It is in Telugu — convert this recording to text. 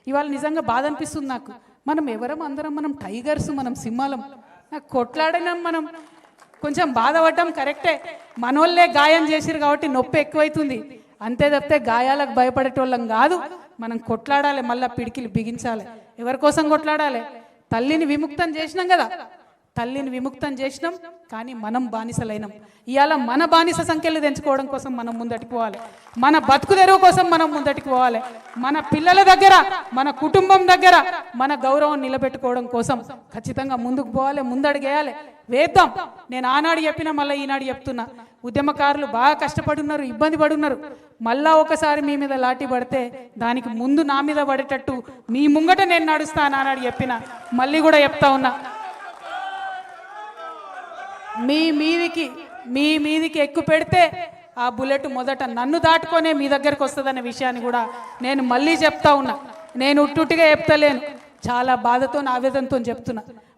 ఇవాళ నిజంగా బాధ అనిపిస్తుంది నాకు. మనం ఎవరం అందరం మనం టైగర్స్, మనం సింహాలం. నాకు కొట్లాడినాం, మనం కొంచెం బాధపడ్డాం కరెక్టే. మనోళ్ళే గాయం చేసిరు కాబట్టి నొప్పి ఎక్కువైతుంది. అంతే తప్పితే గాయాలకు భయపడేటోళ్ళం కాదు. మనం కొట్లాడాలి, మళ్ళీ పిడికిలు బిగించాలి. ఎవరి కోసం కొట్లాడాలి? తల్లిని విముక్తం చేసినాం కదా, తల్లిని విముక్తం చేసినాం, కానీ మనం బానిసలైనాం. ఇవాళ మన బానిస సంఖ్యలు తెంచుకోవడం కోసం మనం ముందటికి పోవాలి. మన బతుకు తెరువు కోసం మనం ముందటికి పోవాలి. మన పిల్లల దగ్గర, మన కుటుంబం దగ్గర మన గౌరవం నిలబెట్టుకోవడం కోసం ఖచ్చితంగా ముందుకు పోవాలి, ముందడుగేయాలి, వేద్దాం. నేను ఆనాడు చెప్పినా మళ్ళీ ఈనాడు చెప్తున్నా, ఉద్యమకారులు బాగా కష్టపడున్నారు, ఇబ్బంది పడున్నారు. మళ్ళా ఒకసారి మీ మీద లాఠీ పడితే దానికి ముందు నా మీద పడేటట్టు మీ ముంగట నేను నడుస్తాను ఆనాడు చెప్పిన, మళ్ళీ కూడా చెప్తా ఉన్నా. మీ మీదికి ఎక్కువ పెడితే ఆ బుల్లెట్ మొదట నన్ను దాటుకొనే మీ దగ్గరకు వస్తుందనే విషయాన్ని కూడా నేను మళ్ళీ చెప్తా ఉన్నా. నేను ఉట్టుగా చెప్తలేను, చాలా బాధతో ఆవేదనతో చెప్తున్నా.